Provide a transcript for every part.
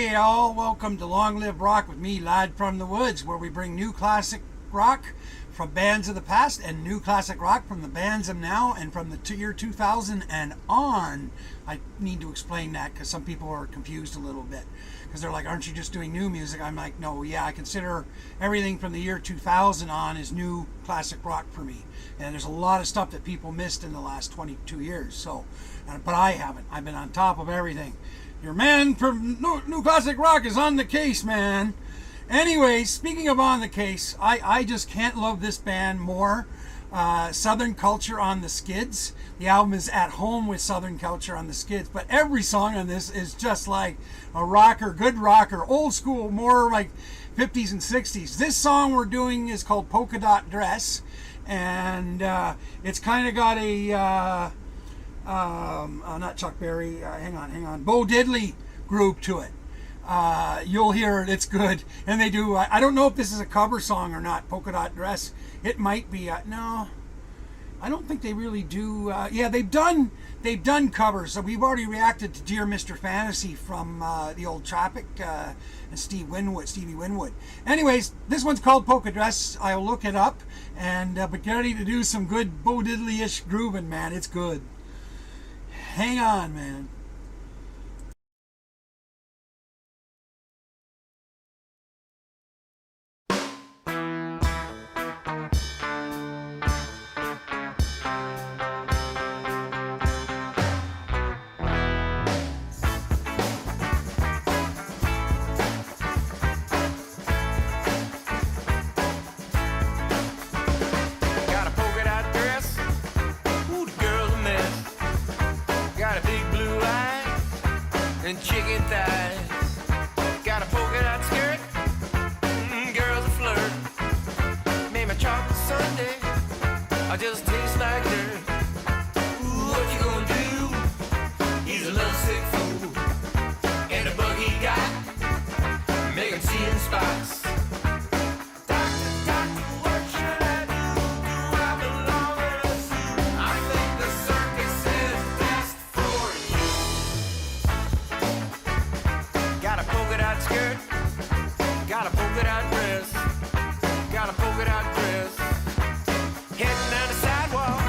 G'day all, welcome to Long Live Rock with me, Lad from the Woods, where we bring new classic rock from bands of the past and new classic rock from the bands of now and from the year 2000 and on. I need to explain that because some people are confused a little bit because they're like, aren't you just doing new music? I'm like, no, yeah, I consider everything from the year 2000 on is new classic rock for me. And there's a lot of stuff that people missed in the last 22 years. So, but I haven't. I've been on top of everything. Your man from New Classic Rock is on the case, man. Anyway, speaking of on the case, I just can't love this band more. Southern Culture on the Skids. The album is At Home with Southern Culture on the Skids, but every song on this is just like a rocker, good rocker, old school, more like 50s and 60s. This song we're doing is called Polka Dot Dress, and it's kind of got a not Chuck Berry, hang on, Bo Diddley group to it. You'll hear it, it's good. And they do, I don't know if this is a cover song or not, Polka Dot Dress. It might be, no, I don't think they really do. Yeah, they've done covers. So we've already reacted to Dear Mr. Fantasy from the old Tropic and Stevie Winwood. Anyways, this one's called Polka Dress. I'll look it up, and but get ready to do some good Bo Diddley-ish grooving, man. It's good. Hang on, man. And chicken thighs. Got a polka dot skirt. Girls a flirt. Made my chocolate sundae. I just taste like dirt. Ooh, what you gonna do? He's a lovesick fool. And the bug he got make him see in spots. Got a polka dot dress, got a polka dot dress. Heading down the sidewalk,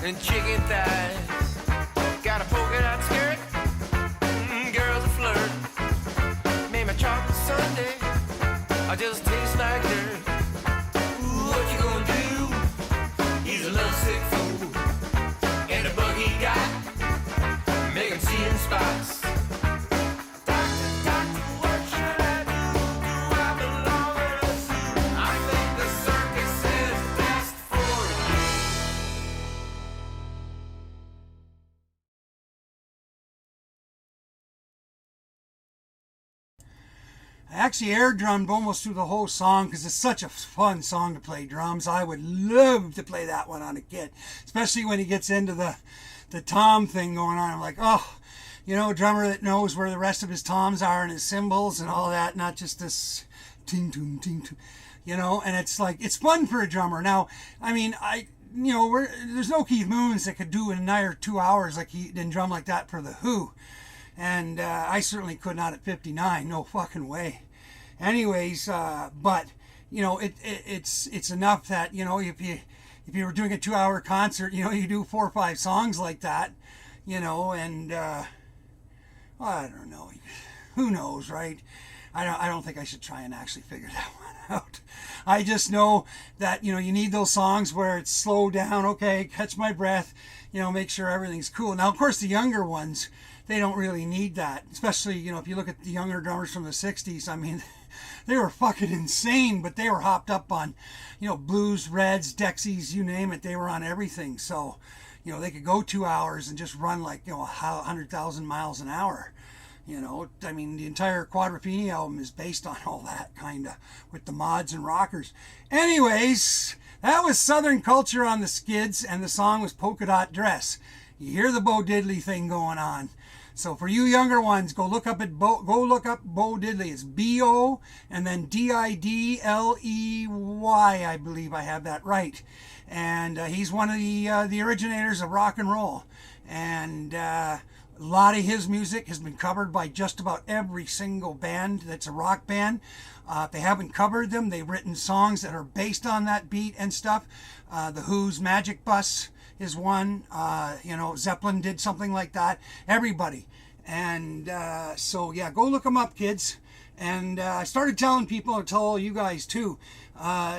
and chicken thighs. Got a polka dot skirt, girls a flirt. Made my chocolate sundae, I just taste like dirt. Ooh, what you gonna do? He's a lovesick fool, and the bug he got make him see in spots. Doctor, doctor, what should I do? Do I belong in a suit? I think the circus is best for you. I actually air drummed almost through the whole song because it's such a fun song to play drums. I would love to play that one on a kit, especially when he gets into the tom thing going on. I'm like, oh, you know, a drummer that knows where the rest of his toms are and his cymbals and all that, not just this ting ting ting ting, you know. And it's like, it's fun for a drummer. Now, I mean, there's no Keith Moons that could do in another 2 hours like he didn't drum like that for the Who. And I certainly could not at 59. No fucking way. Anyways, but you know, it's enough that, you know, if you were doing a 2-hour concert, you know, you do 4 or 5 songs like that, you know, and well, I don't know. Who knows, right? I don't think I should try and actually figure that one out. I just know that, you know, you need those songs where it's slowed down. Okay, catch my breath. You know, make sure everything's cool. Now, of course, the younger ones, they don't really need that. Especially, you know, if you look at the younger drummers from the 60s, I mean, they were fucking insane, but they were hopped up on, you know, blues, reds, Dexies, you name it. They were on everything. So, you know, they could go 2 hours and just run like, you know, 100,000 miles an hour. You know, I mean, the entire Quadrophenia album is based on all that, kind of, with the mods and rockers. Anyways, that was Southern Culture on the Skids, and the song was Polka Dot Dress. You hear the Bo Diddley thing going on. So for you younger ones, go look up Bo Diddley. It's B-O and then D-I-D-L-E-Y. I believe I have that right. And he's one of the originators of rock and roll. And a lot of his music has been covered by just about every single band that's a rock band. If they haven't covered them, they've written songs that are based on that beat and stuff. The Who's Magic Bus is one. You know, Zeppelin did something like that. Everybody. And so, yeah, go look them up, kids. And I started telling people, I'll tell all you guys too,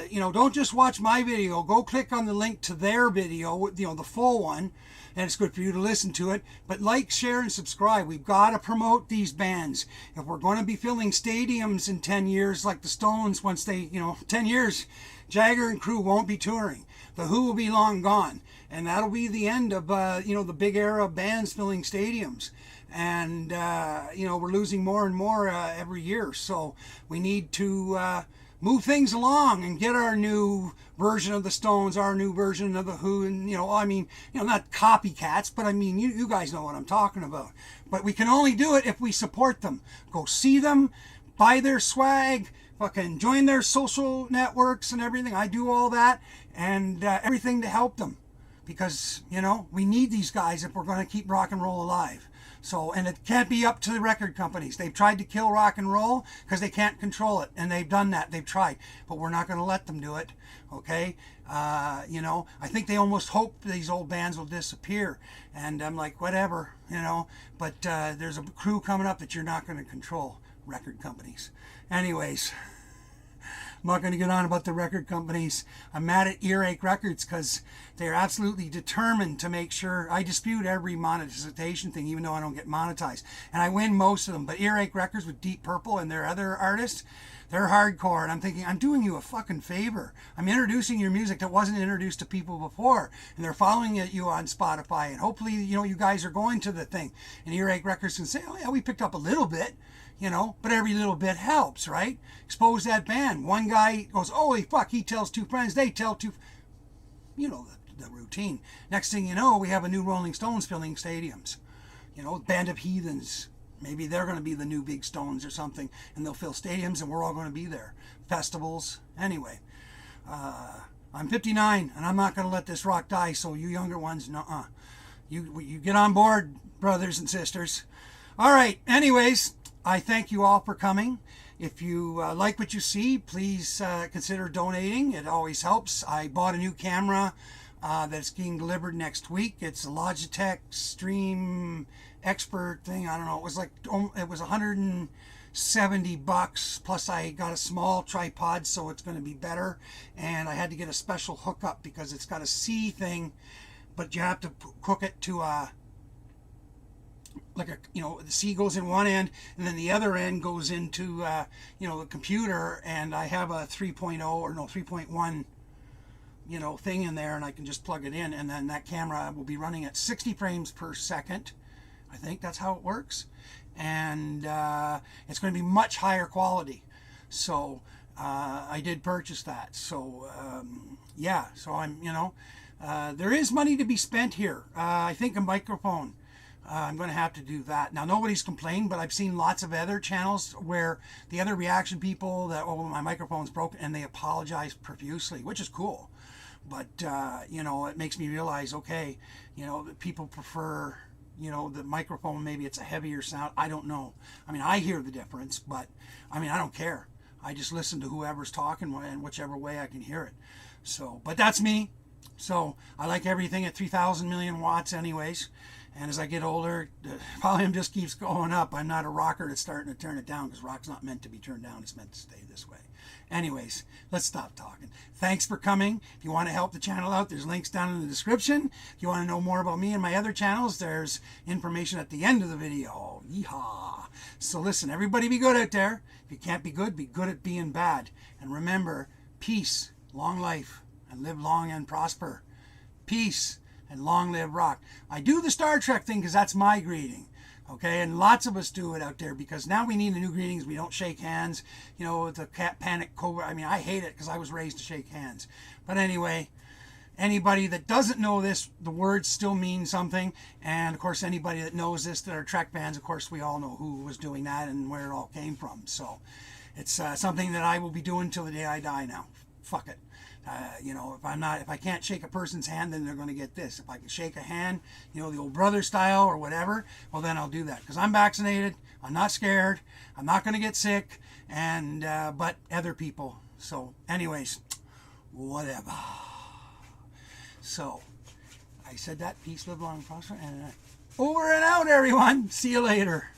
you know, don't just watch my video. Go click on the link to their video, you know, the full one. And it's good for you to listen to it. But like, share, and subscribe. We've got to promote these bands. If we're going to be filling stadiums in 10 years, like the Stones, once they, you know, 10 years, Jagger and crew won't be touring. The Who will be long gone. And that'll be the end of, you know, the big era of bands filling stadiums. And, you know, we're losing more and more every year. So we need to move things along and get our new version of the Stones, our new version of the Who, and, you know, I mean, you know, not copycats, but I mean, you guys know what I'm talking about. But we can only do it if we support them. Go see them, buy their swag, fucking join their social networks and everything. I do all that and everything to help them, because, you know, we need these guys if we're going to keep rock and roll alive. So, and it can't be up to the record companies. They've tried to kill rock and roll because they can't control it. And they've done that. They've tried. But we're not going to let them do it. Okay? You know, I think they almost hope these old bands will disappear. And I'm like, whatever, you know. But there's a crew coming up that you're not going to control, record companies. Anyways, I'm not going to get on about the record companies. I'm mad at Earache Records because they're absolutely determined to make sure I dispute every monetization thing, even though I don't get monetized. And I win most of them. But Earache Records with Deep Purple and their other artists, they're hardcore. And I'm thinking, I'm doing you a fucking favor. I'm introducing your music that wasn't introduced to people before. And they're following you on Spotify. And hopefully, you know, you guys are going to the thing. And Earache Records can say, oh yeah, we picked up a little bit. You know, but every little bit helps, right? Expose that band. One guy goes, holy fuck, he tells 2 friends, they tell 2, you know, the routine. Next thing you know, we have a new Rolling Stones filling stadiums. You know, Band of Heathens. Maybe they're going to be the new big Stones or something, and they'll fill stadiums, and we're all going to be there. Festivals. Anyway, I'm 59, and I'm not going to let this rock die, so you younger ones, nuh-uh. You get on board, brothers and sisters. All right, anyways, I thank you all for coming. If you like what you see, please consider donating. It always helps. I bought a new camera that's being delivered next week. It's a Logitech Stream Expert thing. I don't know. It was $170 plus I got a small tripod, so it's going to be better. And I had to get a special hookup because it's got a C thing, but you have to hook it to a the C goes in one end and then the other end goes into the computer, and I have a 3.1 thing in there, and I can just plug it in, and then that camera will be running at 60 frames per second. I think that's how it works, and it's going to be much higher quality. So I did purchase that. So yeah, so I'm there is money to be spent here. I think a microphone. I'm going to have to do that. Now, nobody's complained, but I've seen lots of other channels where the other reaction people that, oh, my microphone's broken, and they apologize profusely, which is cool. But, it makes me realize, okay, that people prefer, the microphone, maybe it's a heavier sound. I don't know. I mean, I hear the difference, but, I don't care. I just listen to whoever's talking and whichever way I can hear it. So, but that's me. So, I like everything at 3,000 million watts anyways. And as I get older, the volume just keeps going up. I'm not a rocker that's starting to turn it down, because rock's not meant to be turned down. It's meant to stay this way. Anyways, let's stop talking. Thanks for coming. If you want to help the channel out, there's links down in the description. If you want to know more about me and my other channels, there's information at the end of the video. Yeehaw. So listen, everybody be good out there. If you can't be good at being bad. And remember, peace, long life, and live long and prosper. Peace. And long live rock. I do the Star Trek thing because that's my greeting. Okay, and lots of us do it out there, because now we need the new greetings. We don't shake hands. The cat panic cobra. I hate it because I was raised to shake hands. But anyway, anybody that doesn't know this, the words still mean something. And of course, anybody that knows this, that are Trek fans, of course, we all know who was doing that and where it all came from. So it's something that I will be doing till the day I die now. Fuck it. If I can't shake a person's hand, then they're going to get this. If I can shake a hand, the old brother style or whatever, well, then I'll do that, because I'm vaccinated. I'm not scared. I'm not going to get sick, and but other people. So anyways, whatever. So I said that. Peace, live long, prosper, and over and out, everyone. See you later.